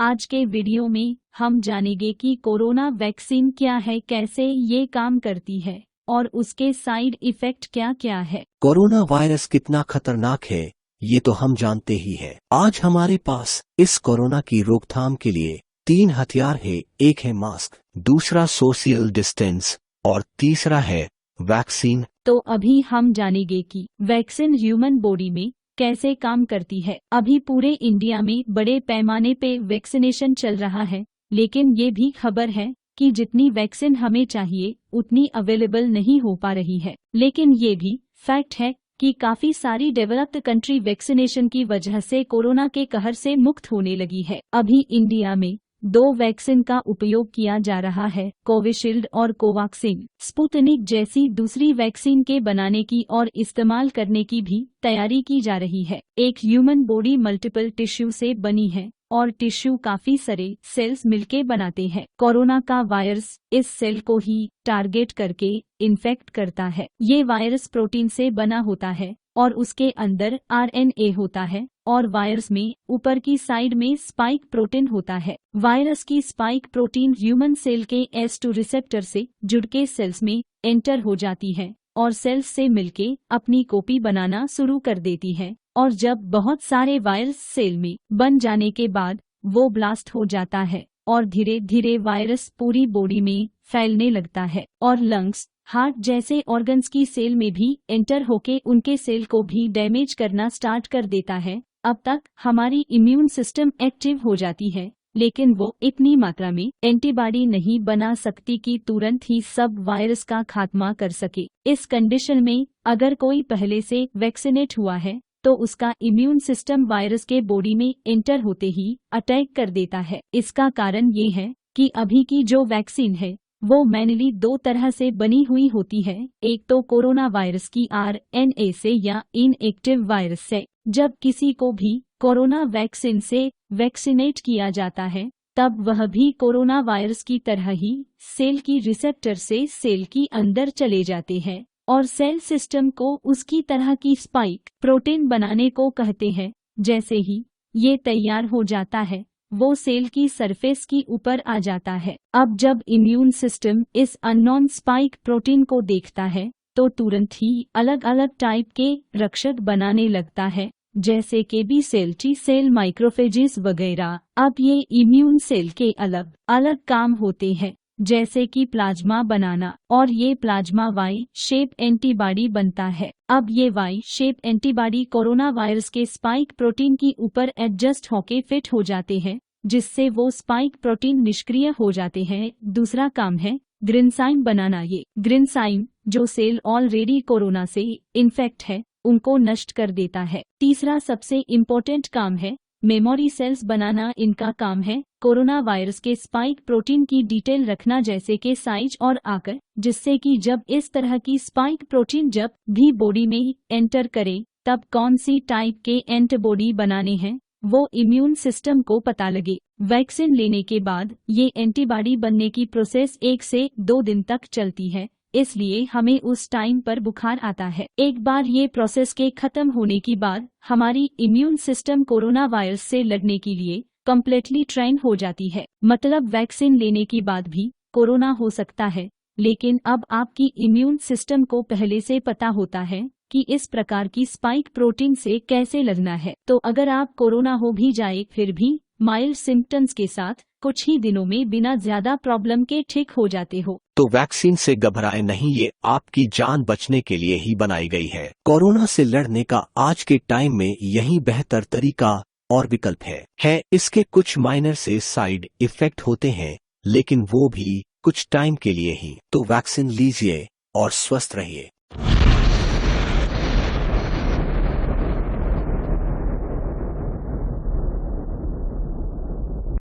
आज के वीडियो में हम जानेंगे कि कोरोना वैक्सीन क्या है, कैसे ये काम करती है और उसके साइड इफेक्ट क्या क्या है। कोरोना वायरस कितना खतरनाक है ये तो हम जानते ही हैं। आज हमारे पास इस कोरोना की रोकथाम के लिए 3 हथियार है। एक है मास्क, दूसरा सोशल डिस्टेंस और तीसरा है वैक्सीन। तो अभी हम जानेंगे कि वैक्सीन ह्यूमन बॉडी में कैसे काम करती है। अभी पूरे इंडिया में बड़े पैमाने पे वैक्सीनेशन चल रहा है, लेकिन ये भी खबर है कि जितनी वैक्सीन हमें चाहिए उतनी अवेलेबल नहीं हो पा रही है। लेकिन ये भी फैक्ट है कि काफी सारी डेवलप्ड कंट्री वैक्सीनेशन की वजह से कोरोना के कहर से मुक्त होने लगी है। अभी इंडिया में 2 वैक्सीन का उपयोग किया जा रहा है, कोविशील्ड और कोवैक्सीन। स्पुतनिक जैसी दूसरी वैक्सीन के बनाने की और इस्तेमाल करने की भी तैयारी की जा रही है। एक ह्यूमन बॉडी मल्टीपल टिश्यू से बनी है और टिश्यू काफी सारे सेल्स मिलके बनाते हैं। कोरोना का वायरस इस सेल को ही टारगेट करके इन्फेक्ट करता है। ये वायरस प्रोटीन से बना होता है और उसके अंदर आरएनए होता है और वायरस में ऊपर की साइड में स्पाइक प्रोटीन होता है। वायरस की स्पाइक प्रोटीन ह्यूमन सेल के S2 रिसेप्टर से जुड़ के सेल्स में एंटर हो जाती है और सेल्स से मिलके अपनी कॉपी बनाना शुरू कर देती है। और जब बहुत सारे वायरस सेल में बन जाने के बाद वो ब्लास्ट हो जाता है और धीरे धीरे वायरस पूरी बॉडी में फैलने लगता है और लंग्स, हार्ट जैसे ऑर्गन्स की सेल में भी एंटर होके उनके सेल को भी डैमेज करना स्टार्ट कर देता है। अब तक हमारी इम्यून सिस्टम एक्टिव हो जाती है, लेकिन वो इतनी मात्रा में एंटीबॉडी नहीं बना सकती कि तुरंत ही सब वायरस का खात्मा कर सके। इस कंडीशन में अगर कोई पहले से वैक्सीनेट हुआ है तो उसका इम्यून सिस्टम वायरस के बॉडी में एंटर होते ही अटैक कर देता है। इसका कारण ये है कि अभी की जो वैक्सीन है वो मेनली 2 तरह से बनी हुई होती है। एक तो कोरोना वायरस की आरएनए से या इनएक्टिव वायरस से। जब किसी को भी कोरोना वैक्सीन से वैक्सीनेट किया जाता है तब वह भी कोरोना वायरस की तरह ही सेल की रिसेप्टर से सेल की अंदर चले जाते हैं और सेल सिस्टम को उसकी तरह की स्पाइक प्रोटीन बनाने को कहते हैं। जैसे ही ये तैयार हो जाता है वो सेल की सरफेस की ऊपर आ जाता है। अब जब इम्यून सिस्टम इस अननोन स्पाइक प्रोटीन को देखता है तो तुरंत ही अलग अलग टाइप के रक्षक बनाने लगता है, जैसे कि B cell, T cell, macrophages वगैरह। अब ये इम्यून सेल के अलग अलग काम होते हैं, जैसे कि प्लाज्मा बनाना, और ये प्लाज्मा वाई शेप एंटीबॉडी बनता है। अब ये Y shape antibody corona virus के स्पाइक प्रोटीन की ऊपर एडजस्ट होके फिट हो जाते हैं, जिससे वो स्पाइक प्रोटीन निष्क्रिय हो जाते हैं। दूसरा काम है ग्रिनसाइम बनाना। ये ग्रिनसाइम जो सेल ऑलरेडी कोरोना से इन्फेक्ट है उनको नष्ट कर देता है। तीसरा सबसे इम्पोर्टेंट काम है मेमोरी सेल्स बनाना। इनका काम है कोरोना वायरस के स्पाइक प्रोटीन की डिटेल रखना, जैसे कि साइज और आकार, जिससे कि जब इस तरह की स्पाइक प्रोटीन जब भी बॉडी में एंटर करे तब कौन सी टाइप के एंटीबॉडी बनाने हैं वो इम्यून सिस्टम को पता लगे। वैक्सीन लेने के बाद ये एंटीबॉडी बनने की प्रोसेस 1 से 2 दिन तक चलती है, इसलिए हमें उस टाइम पर बुखार आता है। एक बार ये प्रोसेस के खत्म होने के बाद हमारी इम्यून सिस्टम कोरोना वायरस से लड़ने के लिए कम्प्लीटली ट्रेन हो जाती है। मतलब वैक्सीन लेने के बाद भी कोरोना हो सकता है, लेकिन अब आपकी इम्यून सिस्टम को पहले से पता होता है कि इस प्रकार की स्पाइक प्रोटीन से कैसे लड़ना है। तो अगर आप कोरोना हो भी जाए फिर भी माइल्ड सिम्टम्स के साथ कुछ ही दिनों में बिना ज्यादा प्रॉब्लम के ठीक हो जाते हो। तो वैक्सीन से घबराए नहीं, ये आपकी जान बचने के लिए ही बनाई गई है। कोरोना से लड़ने का आज के टाइम में यही बेहतर तरीका और विकल्प है। इसके कुछ माइनर से साइड इफेक्ट होते हैं, लेकिन वो भी कुछ टाइम के लिए ही। तो वैक्सीन लीजिए और स्वस्थ रहिए।